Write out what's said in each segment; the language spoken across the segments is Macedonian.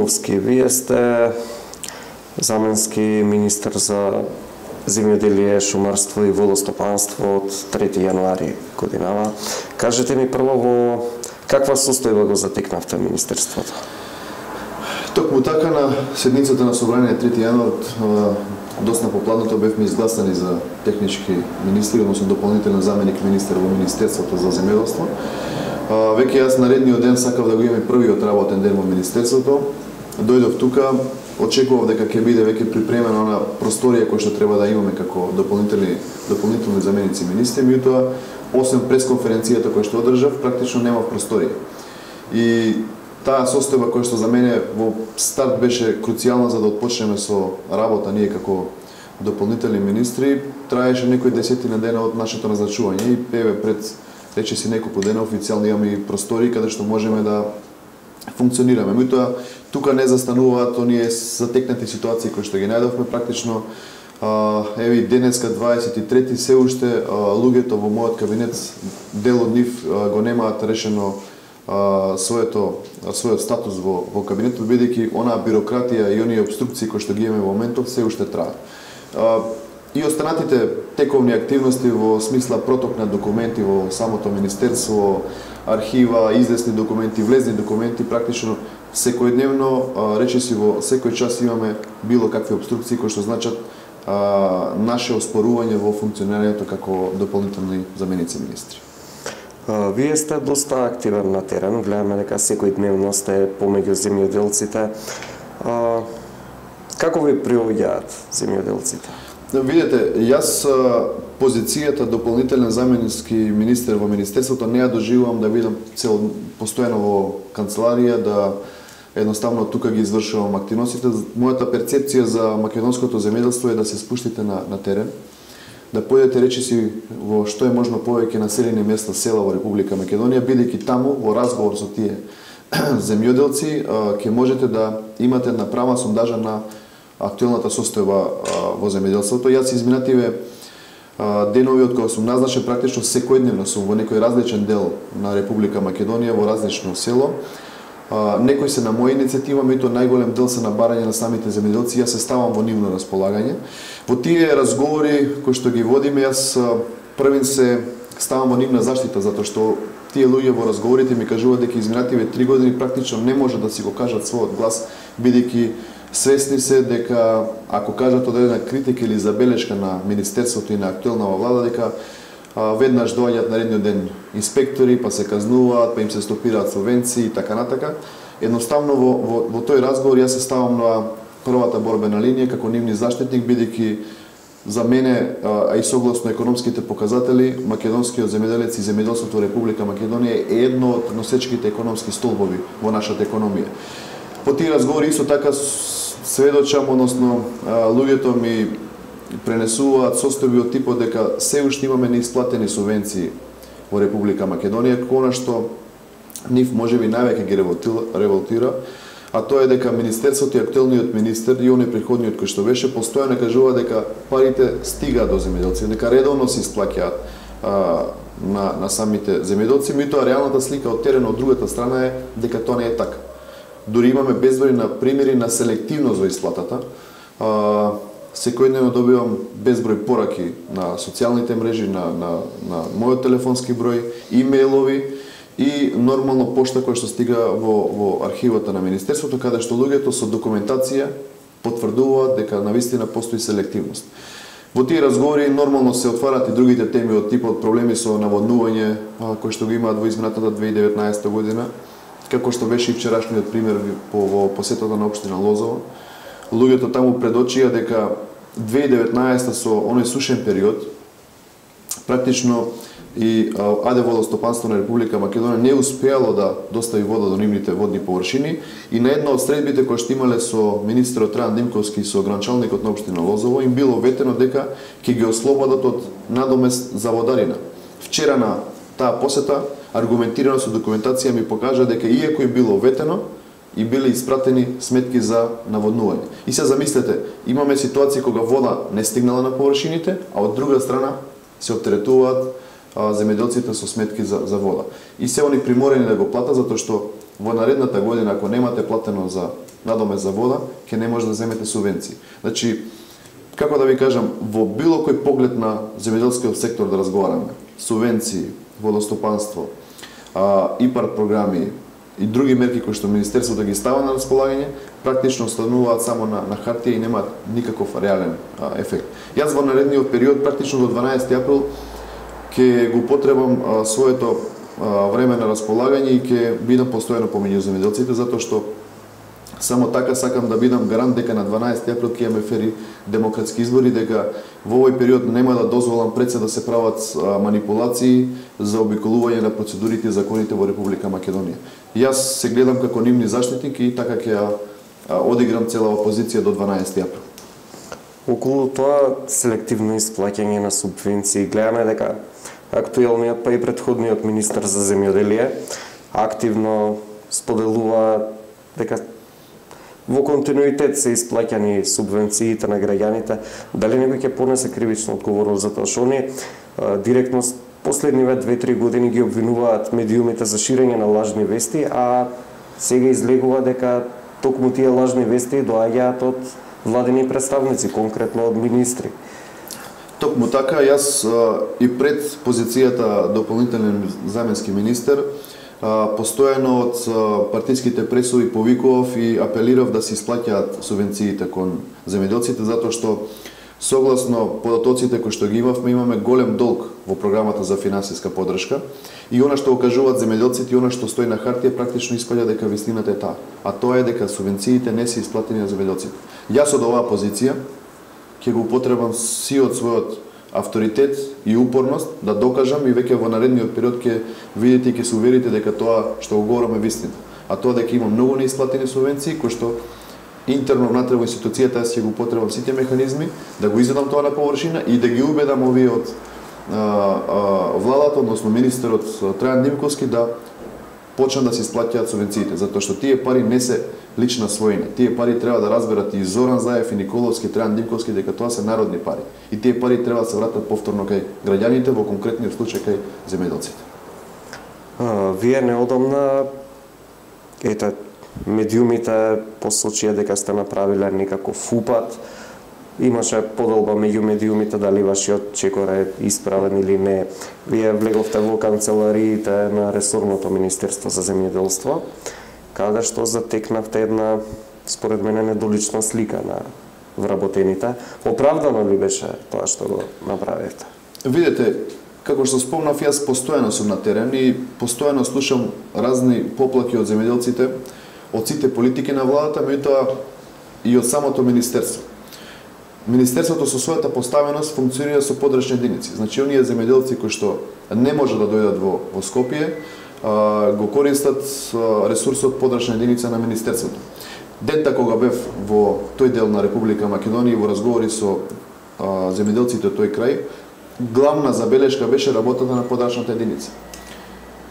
Димковски, вие сте заменски министар за земјоделие, шумарство и водостопанство од 3 јануари годинава. Кажете ми прво во каква состојба го затекнавте министерството? Токму така на седницата на собрание 3 јануар доста попладното бевме изгласани за технички министри, односно дополнителен заменик министер во Министерството за земјоделство. Веќе јас наредниот ден сакав да го имам првиот работен ден во Министерството. Дојдов тука, очекував дека ќе биде веќе припремена она просторија која што треба да имаме како дополнителни заменици министри, меѓутоа освен пресконференцијата која што одржав, практично немав просторија. И таа состојба која што за мене во старт беше круцијална за да отпочнеме со работа ние како дополнителни министри, траеше некои десетина дена од нашето назначување и пред речиси неколку дена официјално имаме и простори каде што можеме да функционираме. Меѓутоа тука не застануваат оние затекнати ситуации кои што ги најдовме практично. Еви денеска 23 се уште луѓето во мојот кабинет, дел од нив го немаат решено својот статус во кабинетот, бидејќи онаа бирократија и оние обструкции кои што ги имаме во моментов се уште траат. И останатите тековни активности во смисла проток на документи во самото министерство, архива, излезни документи, влезни документи, практично секојдневно, речиси во секој час имаме било какви обструкции кои што значат наше оспорување во функционирањето како дополнителни заменици министри. Вие сте доста активен на терен, гледаме дека секојдневно сте помеѓу земјоделците. Како ви приоѓаат земјоделците? Видете, јас позицијата дополнителен заменски министер во Министерството не ја доживувам да бидам постојано во канцеларија, да едноставно тука ги извршувам активностите. Мојата перцепција за македонското земјоделство е да се спуштите на терен, да појдете речиси во што е можно повеќе населени места, села во Република Македонија, бидејќи таму во разговор со тие земјоделци ќе можете да имате на права сондажа на актуелната состојба во земјоделството. Јас изминативе денови од кога сум назначен, практично секојдневно сум во некој различен дел на Република Македонија, во различно село. Некои се на моја иницијатива, меѓутоа најголем дел се на барање на самите земјоделци, јас се ставам во нивно располагање. Во тие разговори кои што ги водиме, јас првин се ставам во нивна заштита, затоа што тие луѓе во разговорите ми кажуваат дека изминативе 3 години практично не може да си го кажат својот глас, бидејќи свесни се дека ако кажат одредена критика или забелешка на Министерството и на актуелната влада, дека веднаш доаѓаат наредниот ден инспектори, па се казнуваат, па им се стопираат субвенции и така натака. Едноставно во тој разговор јас се ставам на првата борбена линија како нивни заштитник, бидејќи за мене, а и согласно економските показатели, македонскиот земјоделец и земјоделството во Република Македонија е едно од носечките економски столбови во нашата економија. По тие разговори исто така сведочам, односно луѓето ми пренесуваат состојби од типот дека се уште имаме неисплатени субвенции во Република Македонија, кона што нив можеби највеќе ги револтира, а тоа е дека Министерството и актуелниот министер и оној претходниот кој што беше постојано кажува дека парите стигаат до земјоделци, дека редовно се исплаќаат на самите земјоделци, меѓутоа реалната слика од терен од другата страна е дека тоа не е така. Дури имаме безброј на примери на селективност во исплатата. Секојдневно добивам безброј пораки на социјалните мрежи, на мојот телефонски број, имејлови и нормално пошта која што стига во архивата на Министерството, каде што луѓето со документација потврдуваат дека навистина постои селективност. Во тие разговори нормално се отварат и другите теми од типот проблеми со наводнување кои што го имаат во изминатата 2019 година, како што беше и вчерашниот пример во посетата на општина Лозово. Луѓето таму предочија дека 2019 со оној сушен период практично и АД водостопанство на Република Македонија не успеало да достави вода до нивните водни површини и на една од средбите кои што имале со министерот Трајан Димковски и со гранчалникот на општина Лозово им било ветено дека ќе ги ослободат од надомест за водарина. Вчера на таа посета аргументирано со документација ми покажа дека иако им било ветено и биле испратени сметки за наводнување. И се замислете, имаме ситуација кога вода не стигнала на површините, а од друга страна се оптеретуваат земјоделците со сметки за вода. И се они приморени да го платат затоа што во наредната година, ако немате платено за надомест за вода, ќе не може да земете субвенции. Значи, како да ви кажам, во било кој поглед на земјоделскиот сектор да разговараме, субвенции, водостопанство, ИПАР програми и други мерки кои што Министерството ги става на располагање, практично остануваат само на хартија и немаат никаков реален ефект. Јас во наредниот период, практично до 12 април, ќе го потребам своето време на располагање и ќе бидам постојано помеѓу земјоделците, затоа што само така сакам да бидам гарант дека на 12 април ќе имаме фери демократски избори, дека во овој период нема да дозволам пред се да се прават манипулации за обиколување на процедурите и законите во Република Македонија. Јас се гледам како нивни заштитник и така ќе одиграм цела опозиција до 12 април. Околу тоа селективно исплаќање на субвенции, гледаме дека актуелниот па и претходниот министер за земјоделие активно споделува дека во континуитет се исплаќани субвенциите на граѓаните. Дали некој ќе понесе кривична одговорност за тоа што они директно последниве 2-3 години ги обвинуваат медиумите за ширење на лажни вести, а сега излегува дека токму тие лажни вести доаѓаат од владени представници, конкретно од министри. Токму така, јас и пред позицијата дополнителен заменски министер постојано од партиските пресови повикував и апелирав да се исплаќаат субвенциите кон земјоделците, затоа што согласно податоците кои што ги имаме голем долг во програмата за финансиска поддршка и она што окажуваат земјоделците и она што стои на хартија практично испаѓа дека вистината е таа, а тоа е дека субвенциите не се исплатени на земјоделците. Јас од оваа позиција ќе го употребам сиот својот авторитет и упорност да докажам и веќе во наредниот период ќе видите и ќе се уверите дека тоа што го говорам е вистина. А тоа дека има многу неисплатени субвенции кои што интерно внатре во институцијата јас ќе го употребам сите механизми да го изведам тоа на површина и да ги убедам овие од владата, односно министерот Трајан Димковски да почнат да се исплаќаат субвенциите, затоа што тие пари не се лична својина. Тие пари треба да разберат и Зоран Заев, и Николовски, Трајан Димковски дека тоа се народни пари. И тие пари треба да се вратат повторно кај граѓаните, во конкретниот случај кај земјоделците. Вие неодамна медиумите посочија дека сте направиле некаков упат. Имаше подолба меѓу медиумите дали вашиот чекор е исправен или не. Вие влеговте во канцелариите на ресорното Министерство за земјоделство, каде што затекнавте една, според мене, недолична слика на вработените. Оправдано ли беше тоа што го направивте? Видете, како што спомнав, јас постојано сум на терен и постојано слушам разни поплаки од земјоделците, од сите политики на владата, меѓутоа и од самото министерство. Министерството со својата поставеност функционира со подрачни единици. Значи, оние земјоделци кои што не може да дојдат во Скопје, го користат ресурсот подрачна единица на Министерството. Дента кога бев во тој дел на Република Македонија во разговори со земјоделците од тој крај, главна забелешка беше работата на подрачната единица.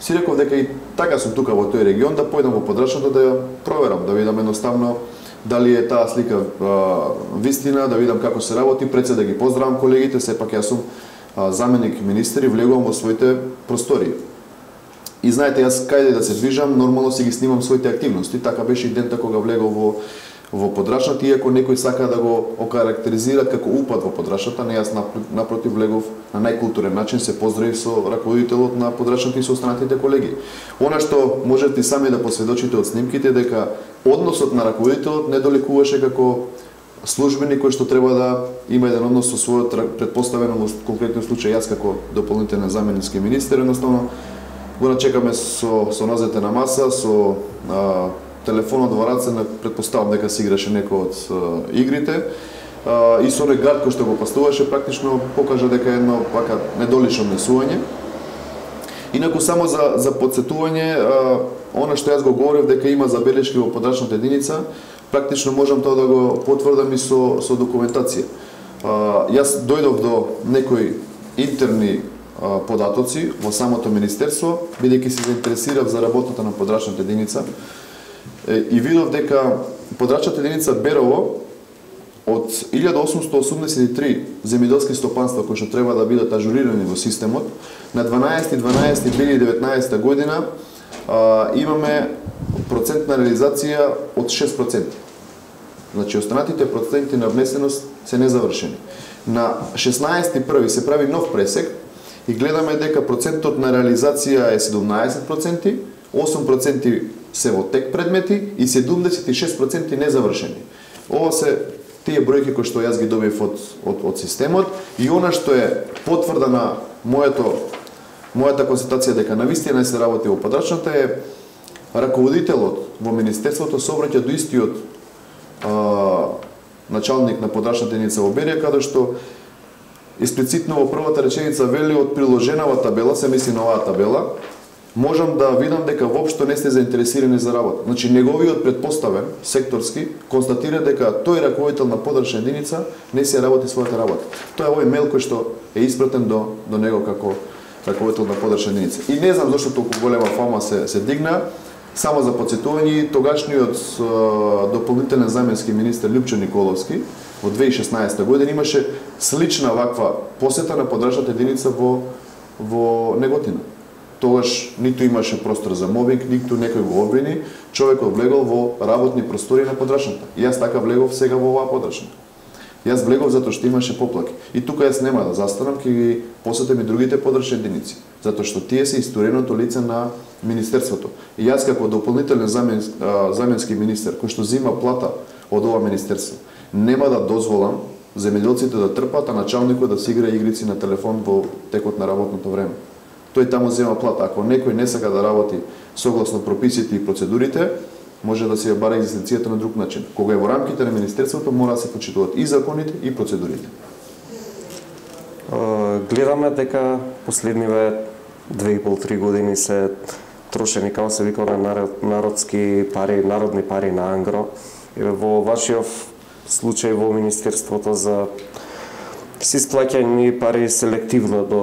Си реков дека и така сум тука во тој регион, да појдам во подрачната да ја проверам, да видам едноставно дали е таа слика вистина, да видам како се работи, пред се да ги поздравам колегите, сепак јас сум заменик министер и влегувам во своите простории. И знаете, јас каде да се движам, нормално си ги снимам своите активности, така беше и дента кога влегов во подрачната, иако некој сака да го окарактеризира како упад во подрачната, не, јас напротив влегов на најкултурен начин, се поздравив со раководителот на подрачната и со останатите колеги. Она што можете сами да посведочите од снимките, дека односот на раководителот не доликуваше како службеник кој што треба да има еден однос со својот претпоставено во конкретниот случај јас како дополнителен заменски министер, едноставно го начекаме со нозете на маса, со телефонот во раце, претпоставам дека се играше некој од игрите, и со оној гард кој што го пастуваше, практично покажа дека едно вака недолично однесување. Инаку само за подсетување, она што јас го говорев дека има забелешки во подрачната единица, практично можам тоа да го потврдам и со документација. Јас дојдов до некои интерни податоци во самото министерство, бидејќи се заинтересирав за работата на подрачната единица, и видов дека подрачната единица Берово од 1883 земјоделски стопанства кои што треба да бидат ажурирани во системот, на 12.12.2019 година имаме процентна реализација од 6%. Значи, останатите проценти на внесеност се незавршени. На 16.1. се прави нов пресек и гледаме дека процентот на реализација е 17%, 8% се во тек предмети и 76% незавршени. Ова се тие бројки кои што јас ги добив од системот и она што е потврда на мојата констатација дека навистина се работи во подрачната е раководителот во Министерството се обраќа до истиот началник на подрачната единица во Берија, каде што експлицитно во првата реченица вели од приложенава табела, се мисли на оваа табела, можам да видам дека воопшто не сте заинтересирани за работа. Значи, неговиот предпоставен, секторски, констатира дека тој раководител на подрачна единица не се работи својата работа. Тоа е овој мејл кој што е испратен до него како раководител на подрачна единица. И не знам зашто толку голема фама се дигна. Само за подсетување, тогашниот дополнителен заменски министер Лјупчо Николовски во 2016 година имаше слична ваква посета на подрачната единица во Неготина. Тогаш ниту имаше простор за мобинг, ниту некој го обвини, човекот влегол во работни простори на подрачната. И јас така влегов сега во оваа подрачна. Јас влегов затоа што имаше поплаки. И тука јас нема да застанам, ќе ги посетам и другите подрачни единици, затоа што тие се историното лице на Министерството. И јас како дополнителен заменски министер, кој што зима плата од ова министерство, нема да дозволам земјоделците да трпат, а началникот да си игра игрици на телефон во текот на работното време. Тој таму зема плата. Ако некој не сака да работи согласно прописите и процедурите, може да се ја бара екзистенцијата на друг начин. Кога е во рамките на Министерството, мора да се почитуваат и законите и процедурите. Гледаме дека последниве 2,5-3 години се трошени, како се вика, народски пари, народни пари на ангро. Во вашиот случај во Министерството за се исплаќани пари селективно до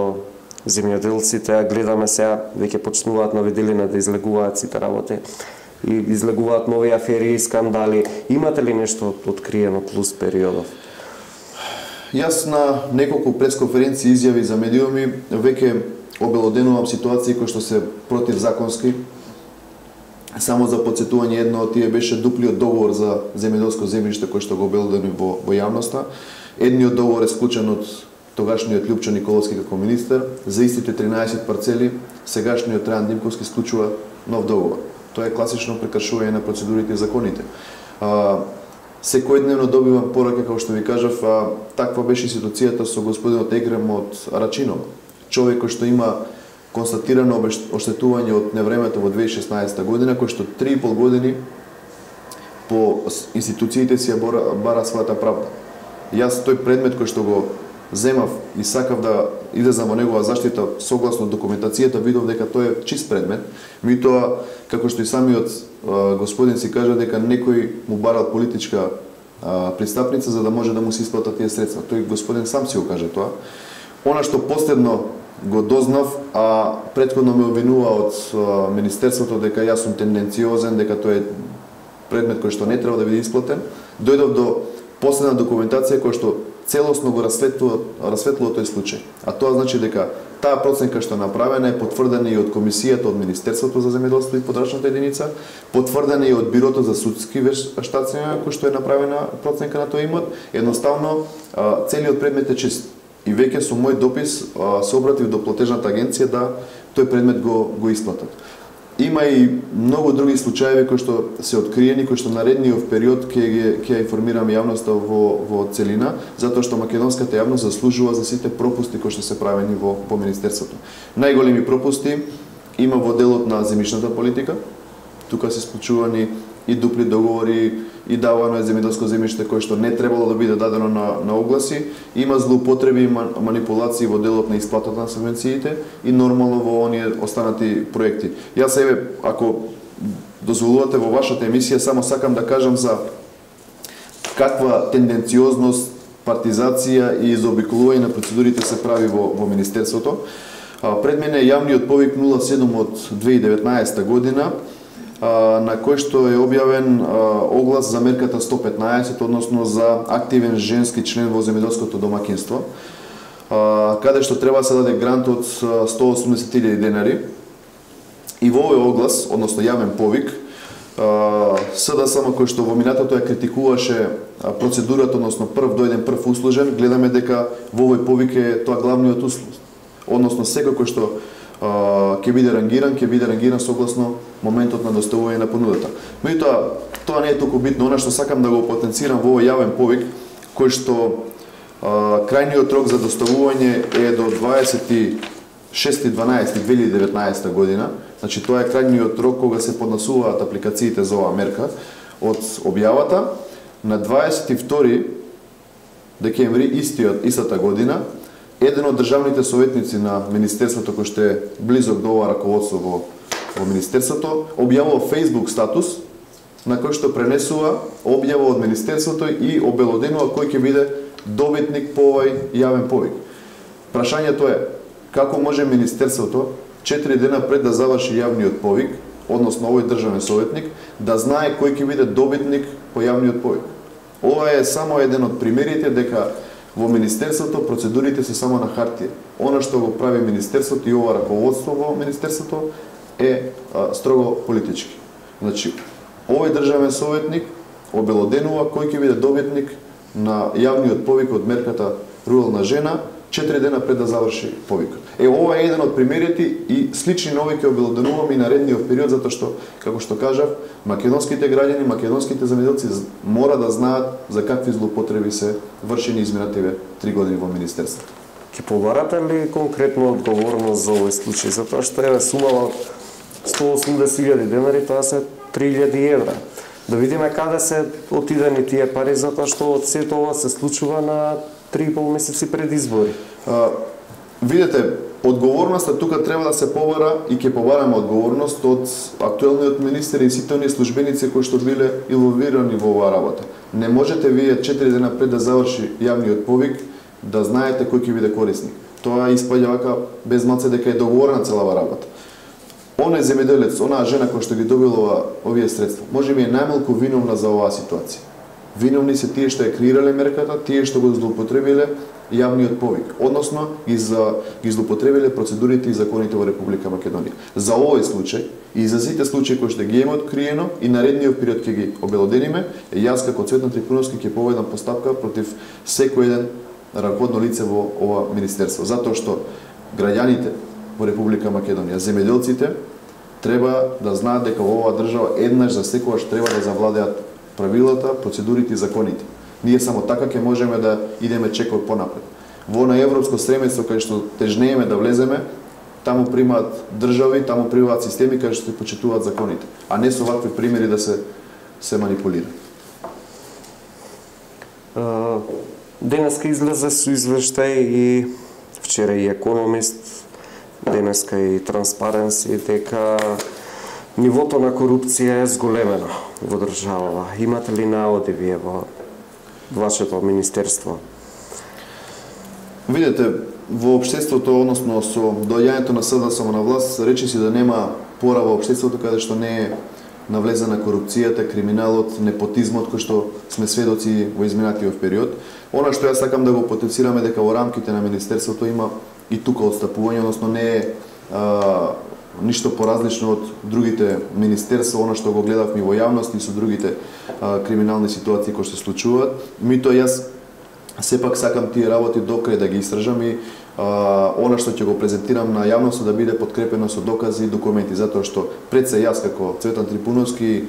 земјоделците, а гледаме сега веќе почнуваат нови делина да излегуваат сите работи и излегуваат нови афери и скандали. Имате ли нешто откриено плюс периодов? Јас на неколку пресконференции изјави за медиуми веќе обелоденувам ситуации кои што се противзаконски. Само за подсетување, едно од тие беше дуплиот договор за земјоделско земјиште кој што го обелодени во јавноста. Едниот договор е склучен од тогашниот Лјупчо Николовски како министер, за истите 13 парцели, сегашниот Трајан Димковски склучува нов договор. Тоа е класично прекршување на процедурите и законите. Секојдневно добивам пораки, како што ви кажав, таква беше ситуацијата со господинот Егрем од Рачино. Човек кој што има констатирано оштетување од невремето во 2016 година, кој што 3,5 години по институциите си ја бара својата правда. Јас тој предмет кој што го земав и сакав да излезам во негова заштита согласно документацијата, видов дека тој е чист предмет. Меѓутоа, како што и самиот господин си кажа дека некој му барал политичка пристапница за да може да му се исплатат тие средства. Тој господин сам си го каже тоа. Она што последно го дознав, а претходно ме обвинува од Министерството дека јас сум тенденциозен, дека тој е предмет кој што не треба да биде исплатен, дојдов до последна документација која што целосно го расветлува тој случај. А тоа значи дека таа проценка што е направена е потврдена и од комисијата од Министерството за земјоделство и подрачната единица, потврдена и од Бирото за судски вештација кој што е направена проценка на тој имот. Едноставно целиот предмет е чист. И веќе со мој допис се обратив до платежната агенција да тој предмет го исплатат. Има и многу други случаи кои што се откриени, кои што наредниот период ќе информирам јавноста во целина, затоа што македонската јавност заслужува за сите пропусти кои што се правени во Министерството. Најголеми пропусти има во делот на земјишната политика. Тука се склучувани и дупли договори, и давано е земјоделско земјиште кое што не требало да биде дадено на огласи. Има злоупотреби и манипулации во делот на исплатата на субвенциите и нормално во оние останати проекти. Јас себе, ако дозволувате во вашата емисија, само сакам да кажам за каква тенденциозност, партизација и заобиколување на процедурите се прави во Министерството. Пред мене е јавниот повик 07 од 2019 година, на кој што е објавен оглас за мерката 115, односно за активен женски член во земјоделското домаќинство, каде што треба да се даде грант од 180.000 денари. И во овој оглас, односно јавен повик, СДСМ кој што во минатото ја критикуваше процедурата, односно прв дојден, прв услужен, гледаме дека во овој повик е тоа главниот услов. Односно секој кој што ќе биде рангиран согласно моментот на доставување на понудата. Меѓутоа, тоа не е толку битно. Она што сакам да го потенцирам во овој јавен повик, кој што крајниот рок за доставување е до 26.12.2019 година. Значи тоа е крајниот рок кога се поднесуваат апликациите за оваа мерка од објавата. На 22 декември истата година, еден од државните советници на Министерството, кој што е близок до ова раководство во Министерството, објавува Facebook статус на кој што пренесува објава од Министерството и обелоденува кој ќе биде добитник по овај јавен повик. Прашањето е, како може Министерството 4 дена пред да заврши јавниот повик, односно овој државен советник, да знае кој ќе биде добитник по јавниот повик? Ова е само еден од примерите дека во Министерството процедурите се само на хартија. Она што го прави Министерството и ова раководство во Министерството е строго политички. Значи, овој државен советник обелоденува кој ќе биде добитник на јавниот повик од мерката Рурална жена 4 дена пред да заврши повикот. Ова е еден од примерите и слични нови ќе обелоденуваме и наредниот период, затоа што, како што кажав, македонските граѓани, македонските земјоделци мора да знаат за какви злоупотреби се вршени изминативе 3 години во Министерството. Ке побарате ли конкретно одговорност за овој случај? Затоа што е сумава 180.000 денари, тоа се 3.000 евра. Да видиме каде се отидени тие пари, затоа што од сето ова се случува на 3,5 месеци пред избори. Видете, одговорноста тука треба да се побара и ќе побараме одговорност од актуелниот министер и сите оние службеници кои што биле инволвирани во оваа работа. Не можете вие 4 дена пред да заврши јавниот повик да знаете кој ќе биде корисник. Тоа испаѓа вака без малце дека е договорена целава работа. Оној земјоделец, онаа жена која што ги добила овие средства, може би е најмалку виновна за оваа ситуација. Виновни се тие што ја креирале мерката, тие што го злоупотребиле јавниот повик, односно ги злоупотребиле процедурите и законите во Република Македонија. За овој случај и за сите случаи кои што ги имаме откриено и наредниот период ќе ги обелодениме, јас како Цветан Трифуновски ќе поведам постапка против секој еден раководно лице во ова министерство, затоа што граѓаните во Република Македонија, земјоделците треба да знаат дека во оваа држава еднаш за секогаш треба да завладеат правилата, процедурите и законите. Ние само така ќе можеме да идеме чекор понапред. Во на европско стремество кај што тежнееме да влеземе, таму примаат држави, таму примаат системи кај што се почитуваат законите, а не со вакви примери да се манипулира. Денеска излезе со извештај и вчера и Економист, денеска и Транспаренси, дека нивото на корупција е зголемено во државава. Имате ли наоди вие во вашето министерство? Видете, во општеството, односно со доаѓањето на СДСМ на власт, речиси да нема пора во општеството каде што не е навлезена корупцијата, криминалот, непотизмот кој што сме сведоци во изминатиот период. Она што јас сакам да го потенцираме дека во рамките на министерството има и тука отстапување, односно не е ништо поразлично од другите министерства, она што го гледавме во јавност и со другите криминални ситуации кои се случуваат. Меѓутоа јас сепак сакам тие работи до крај да ги истражам и она што ќе го презентирам на јавноста да биде подкрепено со докази и документи, затоа што пред се јас како Цветан Трифуновски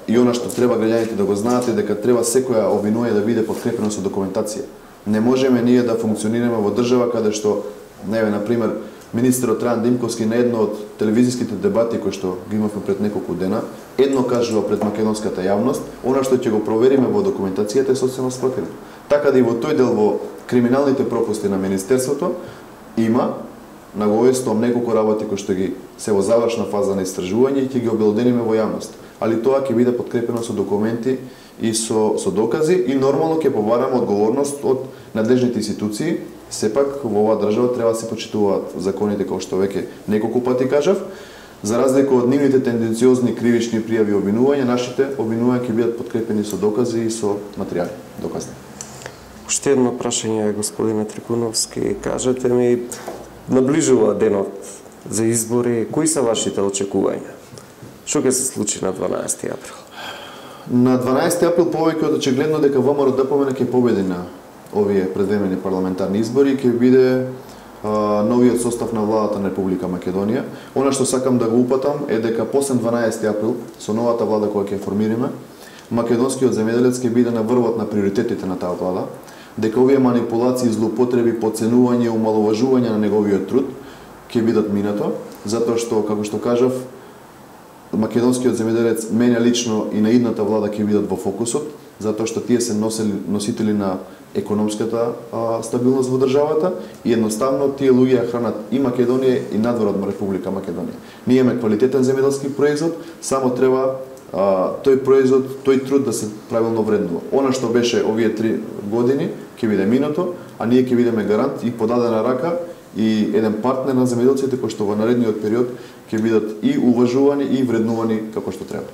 и она што треба граѓаните да го знаат е дека треба секоја обвинување да биде подкрепено со документација. Не можеме ние да функционираме во држава каде што, на пример, министерот Трајан Димковски на едно од телевизиските дебати кои што ги имавме пред неколку дена, едно кажува пред македонската јавност, она што ќе го провериме во документацијата е сосема спротивно. Така да и во тој дел во криминалните пропусти на министерството има наговестувам неколку работи кои што ги се во завршна фаза на истражување и ќе ги обелодениме во јавност. Али тоа ќе биде подкрепено со документи и со докази и нормално ќе побараме одговорност од надлежните институции. Сепак во оваа држава треба да се почитуваат законите, како што веќе неколку пати кажав. За разлика од нивните тенденциозни кривични пријави и обвинувања, нашите обвинувања ќе бидат подкрепени со докази и со материјали доказни. Уште едно прашање, господине Трифуновски, кажете ми, наближува денот за избори, кои се вашите очекувања? Што ќе се случи на 12 април? На 12 април повеќе од очигледно дека ВМРО ДПМН ќе победи на овие предвремени парламентарни избори, ќе биде новиот состав на владата на Република Македонија. Она што сакам да го упатам е дека после 12 април, со новата влада која ќе формираме, македонскиот земјоделец ќе биде на врвот на приоритетите на таа влада, дека овие манипулации, злоупотреби, подценување и омаловажување на неговиот труд ќе бидат минато, затоа што, како што кажав, македонскиот земјоделец мене лично и на идната влада ќе бидат во фокусот, затоа што тие се носители на економската стабилност во државата и едноставно тие луѓе ја хранат и Македонија и надвор од Република Македонија. Ние имаме квалитетен земјоделски производ, само треба тој производ, тој труд да се правилно вреднува. Она што беше овие 3 години ќе биде минато, а ние ќе бидеме гарант и подадена рака и еден партнер на земјоделците кои што во наредниот период ќе бидат и уважувани и вреднувани како што треба.